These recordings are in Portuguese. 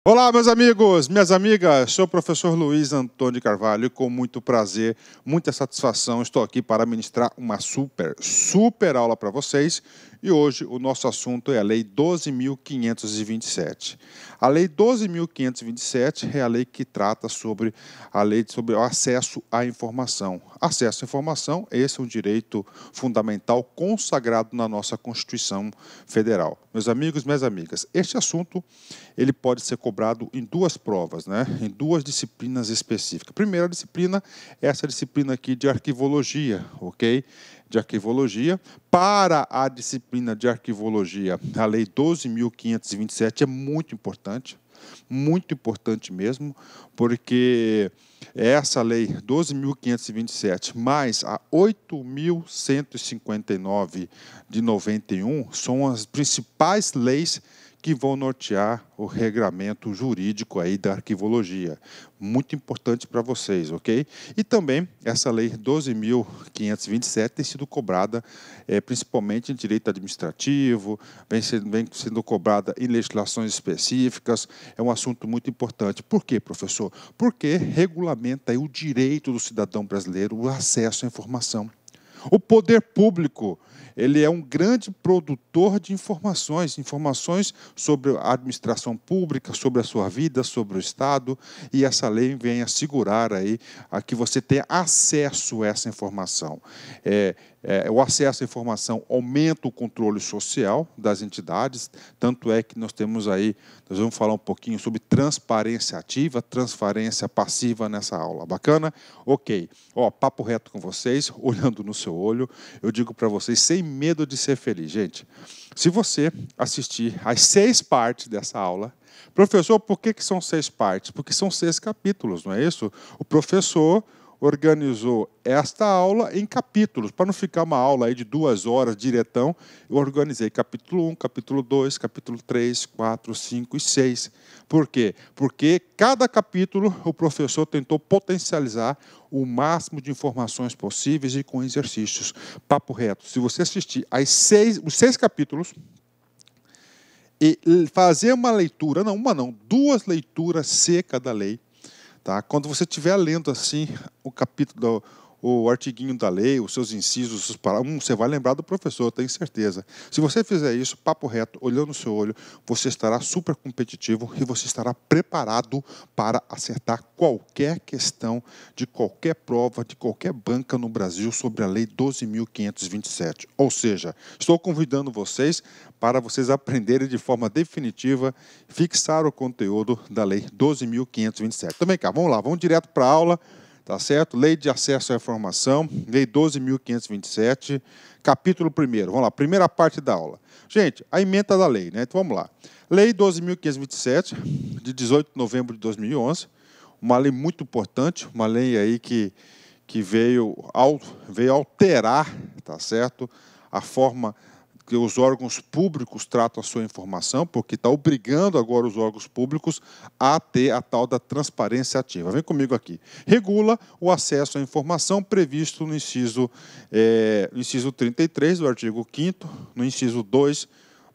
Olá, meus amigos, minhas amigas, sou o professor Luiz Antônio de Carvalho e com muito prazer, muita satisfação, estou aqui para ministrar uma super aula para vocês. E hoje o nosso assunto é a Lei 12.527. A Lei 12.527 é a lei que trata sobre o acesso à informação. Acesso à informação, esse é um direito fundamental consagrado na nossa Constituição Federal. Meus amigos, minhas amigas, este assunto ele pode ser cobrado em duas provas, em duas disciplinas específicas. A primeira disciplina é essa disciplina aqui de arquivologia, ok? De arquivologia. Para a disciplina de arquivologia, a Lei 12.527 é muito importante mesmo, porque essa Lei 12.527 mais a 8.159 de 91 são as principais leis que vão nortear o regramento jurídico aí da arquivologia. Muito importante para vocês, ok? E também essa lei 12.527 tem sido cobrada principalmente em direito administrativo, vem sendo cobrada em legislações específicas, é um assunto muito importante. Por quê, professor? Porque regulamenta aí o direito do cidadão brasileiro, o acesso à informação. O poder público, ele é um grande produtor de informações sobre a administração pública, sobre a sua vida, sobre o Estado, e essa lei vem assegurar aí a que você tenha acesso a essa informação. O acesso à informação aumenta o controle social das entidades, tanto é que nós vamos falar um pouquinho sobre transparência ativa, transparência passiva nessa aula. Bacana? Ok. Papo reto com vocês, olhando no seu olho, eu digo para vocês, sem medo de ser feliz. Gente, se você assistir às 6 partes dessa aula, professor, por que são 6 partes? Porque são 6 capítulos, não é isso? O professor organizou esta aula em capítulos, para não ficar uma aula aí de 2 horas diretão, eu organizei capítulo 1, capítulo 2, capítulo 3, 4, 5 e 6. Por quê? Porque cada capítulo o professor tentou potencializar o máximo de informações possíveis e com exercícios. Papo reto, se você assistir os 6 capítulos, e fazer uma leitura, duas leituras secas da lei, tá? Quando você estiver lendo assim o capítulo, o artiguinho da lei, os seus incisos, os parágrafos, você vai lembrar do professor, tenho certeza. Se você fizer isso, papo reto, olhando no seu olho, você estará super competitivo e você estará preparado para acertar qualquer questão de qualquer prova, de qualquer banca no Brasil sobre a Lei 12.527. Ou seja, estou convidando vocês para vocês aprenderem de forma definitiva, fixar o conteúdo da Lei 12.527. Também cá, vamos lá, vamos direto para a aula. Tá certo? Lei de acesso à informação, Lei 12.527, capítulo 1º. Vamos lá, primeira parte da aula. Gente, a ementa da lei, né? Então vamos lá. Lei 12.527, de 18 de novembro de 2011, uma lei muito importante, uma lei aí que veio alterar, tá certo? A forma que os órgãos públicos tratam a sua informação, porque está obrigando agora os órgãos públicos a ter a tal da transparência ativa. Vem comigo aqui. Regula o acesso à informação previsto no inciso 33 do artigo 5º, no inciso 2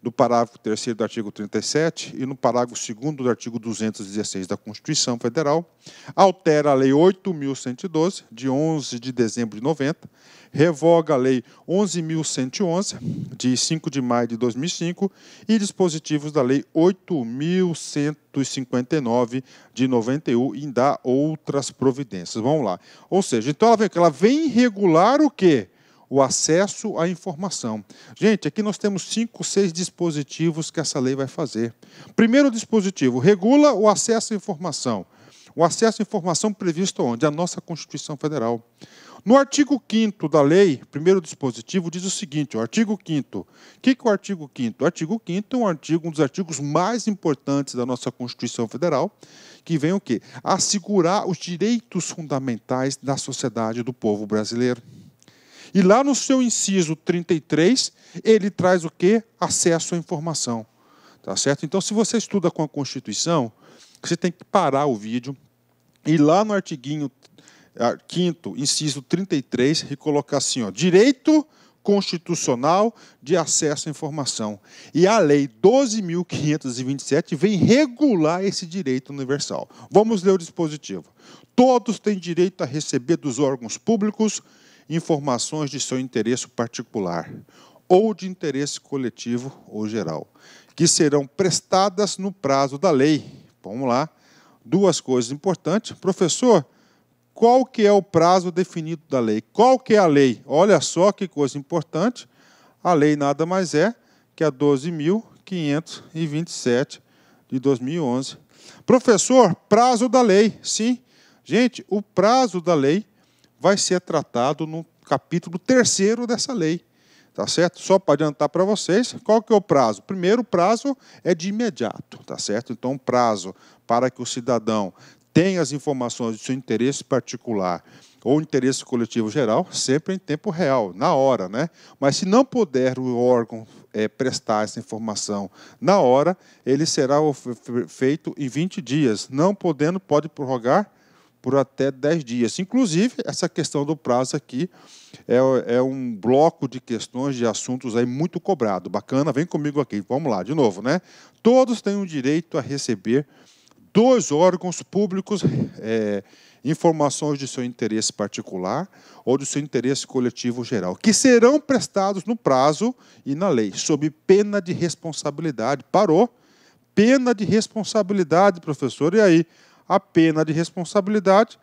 do parágrafo 3º do artigo 37 e no parágrafo 2º do artigo 216 da Constituição Federal, altera a Lei 8.112, de 11 de dezembro de 90, revoga a Lei 11.111, de 5 de maio de 2005, e dispositivos da Lei 8.159, de 91, e dá outras providências. Vamos lá. Ou seja, então ela vem regular o quê? O acesso à informação. Gente, aqui nós temos 5, 6 dispositivos que essa lei vai fazer. Primeiro dispositivo, regula o acesso à informação. O acesso à informação previsto onde? A nossa Constituição Federal. No artigo 5º da lei, primeiro dispositivo, diz o seguinte, o artigo 5º. O que é o artigo 5º? O artigo 5º é um dos artigos mais importantes da nossa Constituição Federal, que vem o quê? Assegurar os direitos fundamentais da sociedade do povo brasileiro. E lá no seu inciso 33, ele traz o quê? Acesso à informação. Tá certo? Então, se você estuda com a Constituição, você tem que parar o vídeo, e lá no artiguinho 5º, inciso 33, e colocar assim, direito constitucional de acesso à informação. E a Lei 12.527 vem regular esse direito universal. Vamos ler o dispositivo. Todos têm direito a receber dos órgãos públicos informações de seu interesse particular ou de interesse coletivo ou geral, que serão prestadas no prazo da lei. Vamos lá. Duas coisas importantes. Professor, qual que é o prazo definido da lei? Qual que é a lei? Olha só que coisa importante. A lei nada mais é que a 12.527 de 2011. Professor, prazo da lei. Sim. Gente, o prazo da lei vai ser tratado no capítulo 3º dessa lei. Tá certo? Só para adiantar para vocês, qual que é o prazo? Primeiro, o prazo é de imediato, tá certo? Então, o prazo para que o cidadão tenha as informações do seu interesse particular ou interesse coletivo geral, sempre em tempo real, na hora, né? Mas se não puder o órgão prestar essa informação na hora, ele será feito em 20 dias. Não podendo, pode prorrogar por até 10 dias. Inclusive, essa questão do prazo aqui é um bloco de questões, de assuntos aí muito cobrado. Bacana, vem comigo aqui. Vamos lá, de novo, né? Todos têm o direito a receber dos órgãos públicos informações de seu interesse particular ou do seu interesse coletivo geral, que serão prestados no prazo e na lei, sob pena de responsabilidade. Parou? Pena de responsabilidade, professor. E aí? A pena de responsabilidade,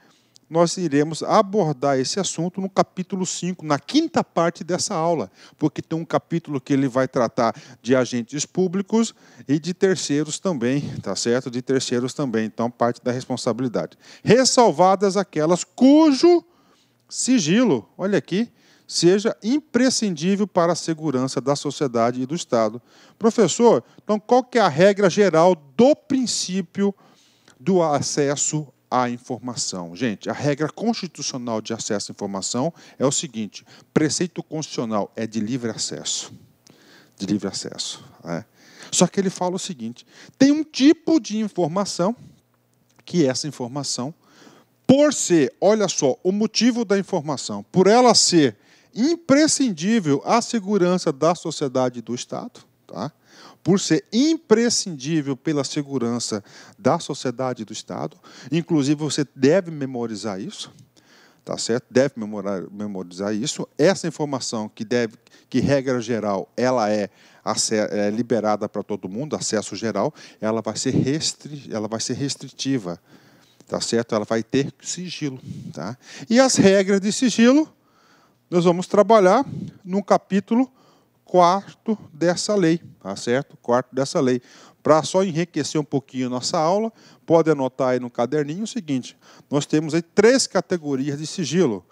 nós iremos abordar esse assunto no capítulo 5, na 5ª parte dessa aula, porque tem um capítulo que ele vai tratar de agentes públicos e de terceiros também, tá certo? De terceiros também, então parte da responsabilidade. Ressalvadas aquelas cujo sigilo, olha aqui, seja imprescindível para a segurança da sociedade e do Estado. Professor, então qual que é a regra geral do princípio do acesso à informação? Gente, a regra constitucional de acesso à informação é o seguinte: preceito constitucional é de livre acesso. De livre acesso. Né? Só que ele fala o seguinte: tem um tipo de informação que essa informação, por ser, olha só, o motivo da informação, por ela ser imprescindível à segurança da sociedade e do Estado, tá? Por ser imprescindível pela segurança da sociedade e do Estado. Inclusive, você deve memorizar isso, tá certo? Deve memorizar isso. Essa informação que regra geral, ela é liberada para todo mundo, acesso geral, ela vai ser restritiva, tá certo? Ela vai ter sigilo, tá? E as regras de sigilo, nós vamos trabalhar no capítulo 4º dessa lei, tá certo? 4º dessa lei. Para só enriquecer um pouquinho a nossa aula, pode anotar aí no caderninho o seguinte: nós temos aí 3 categorias de sigilo: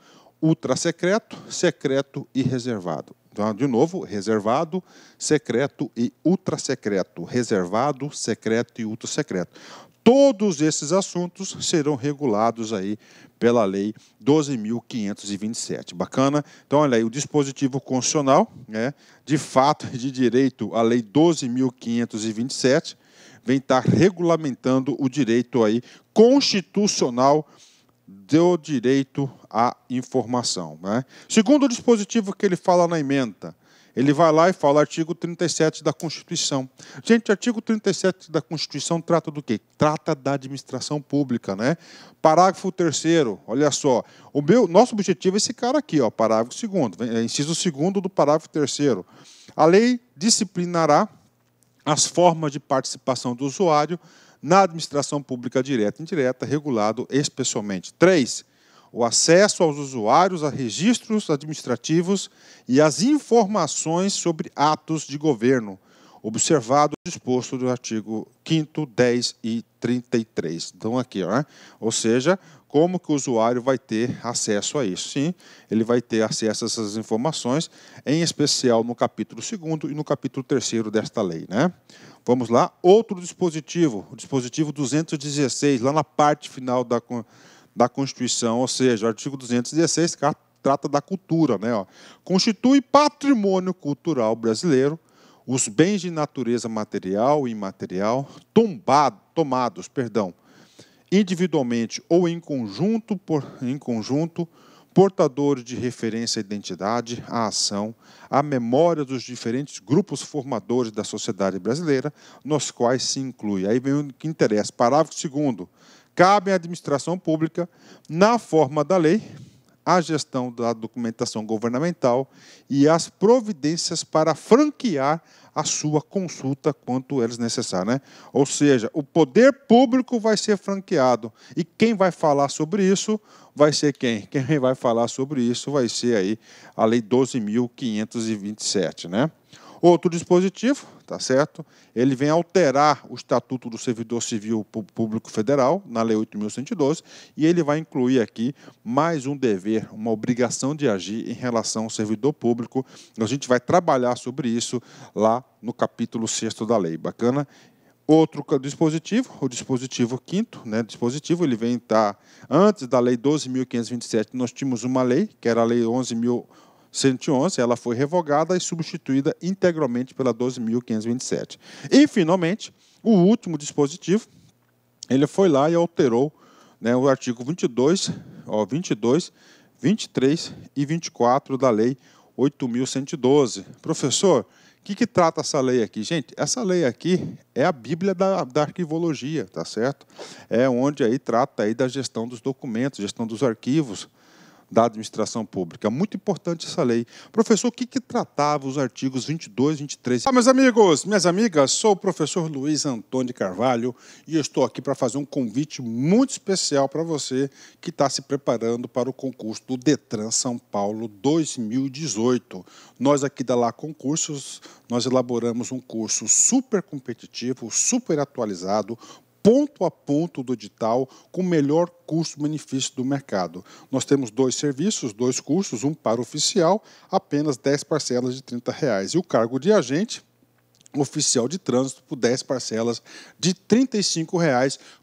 ultrasecreto, secreto e reservado. Então, de novo, reservado, secreto e ultrasecreto. Reservado, secreto e ultrasecreto. Todos esses assuntos serão regulados aí pela Lei 12.527. Bacana? Então, olha aí, o dispositivo constitucional, né, de fato e de direito, a Lei 12.527, vem estar regulamentando o direito aí constitucional do direito à informação. Né? Segundo o dispositivo que ele fala na ementa, ele vai lá e fala artigo 37 da Constituição. Gente, artigo 37 da Constituição trata do quê? Trata da administração pública, né? Parágrafo 3º, olha só. Nosso objetivo é esse cara aqui, ó, parágrafo 2º, inciso 2º do parágrafo 3º. A lei disciplinará as formas de participação do usuário na administração pública direta e indireta, regulado especialmente. 3. O acesso aos usuários a registros administrativos e as informações sobre atos de governo, observado o disposto do artigo 5º, 10 e 33. Então, aqui, ó, ou seja, como que o usuário vai ter acesso a isso? Sim, ele vai ter acesso a essas informações, em especial no capítulo 2º e no capítulo 3º desta lei, né? Vamos lá, outro dispositivo, o dispositivo 216, lá na parte final da Constituição, ou seja, o artigo 216 trata da cultura, né? Ó. Constitui patrimônio cultural brasileiro os bens de natureza material e imaterial tomados individualmente ou em conjunto portadores de referência à identidade, à ação, à memória dos diferentes grupos formadores da sociedade brasileira, nos quais se inclui. Aí vem o que interessa. Parágrafo 2º. Cabe à administração pública, na forma da lei, a gestão da documentação governamental e as providências para franquear a sua consulta quanto eles necessários, né? Ou seja, o poder público vai ser franqueado. E quem vai falar sobre isso vai ser quem? Quem vai falar sobre isso vai ser aí a Lei 12.527, né? Outro dispositivo, tá certo? Ele vem alterar o Estatuto do Servidor Civil Público Federal, na Lei 8.112, e ele vai incluir aqui mais um dever, uma obrigação de agir em relação ao servidor público. A gente vai trabalhar sobre isso lá no capítulo 6º da lei. Bacana? Outro dispositivo, o dispositivo 5º, né? Dispositivo, ele vem estar antes da Lei 12.527, nós tínhamos uma lei, que era a Lei 11.111, ela foi revogada e substituída integralmente pela 12.527. E, finalmente, o último dispositivo, ele foi lá e alterou, né, o artigo 22, 23 e 24 da Lei 8.112. Professor, o que trata essa lei aqui? Gente, essa lei aqui é a Bíblia da arquivologia, tá certo? É onde aí trata aí da gestão dos documentos, gestão dos arquivos da administração pública. Muito importante essa lei. Professor, o que tratava os artigos 22 e 23? Meus amigos, minhas amigas, sou o professor Luiz Antônio de Carvalho e eu estou aqui para fazer um convite muito especial para você que está se preparando para o concurso do Detran São Paulo 2018. Nós aqui da Lá Concursos, nós elaboramos um curso super competitivo, super atualizado, ponto a ponto do edital, com o melhor custo-benefício do mercado. Nós temos 2 serviços, 2 cursos, um para oficial, apenas 10 parcelas de R$ 30. E o cargo de agente oficial de trânsito por 10 parcelas de R$ 35,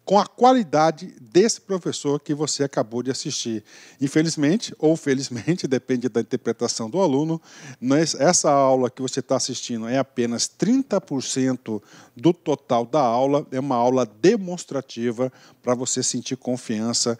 com a qualidade desse professor que você acabou de assistir. Infelizmente, ou felizmente, depende da interpretação do aluno, essa aula que você está assistindo é apenas 30% do total da aula, é uma aula demonstrativa para você sentir confiança,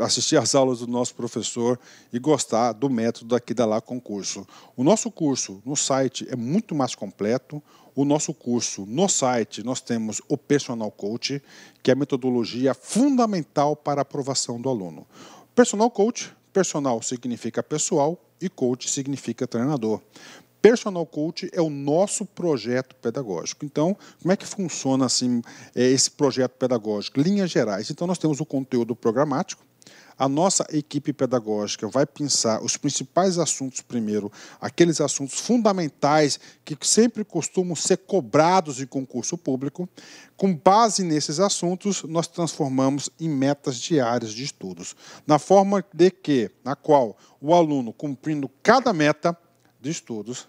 assistir às aulas do nosso professor e gostar do método aqui da Lá Concurso. O nosso curso no site é muito mais completo. O nosso curso no site, nós temos o Personal Coach, que é a metodologia fundamental para a aprovação do aluno. Personal Coach, personal significa pessoal e coach significa treinador. Personal Coach é o nosso projeto pedagógico. Então, como é que funciona assim, esse projeto pedagógico? Linhas gerais. Então, nós temos o conteúdo programático. A nossa equipe pedagógica vai pensar os principais assuntos primeiro, aqueles assuntos fundamentais que sempre costumam ser cobrados em concurso público. Com base nesses assuntos, nós transformamos em metas diárias de estudos, na forma na qual o aluno, cumprindo cada meta de estudos,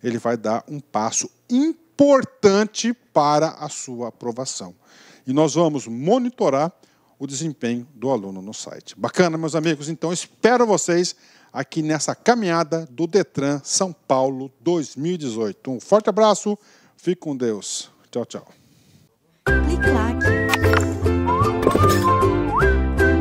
ele vai dar um passo importante para a sua aprovação. E nós vamos monitorar o desempenho do aluno no site. Bacana, meus amigos? Então, espero vocês aqui nessa caminhada do Detran São Paulo 2018. Um forte abraço, fique com Deus. Tchau, tchau. Clique lá.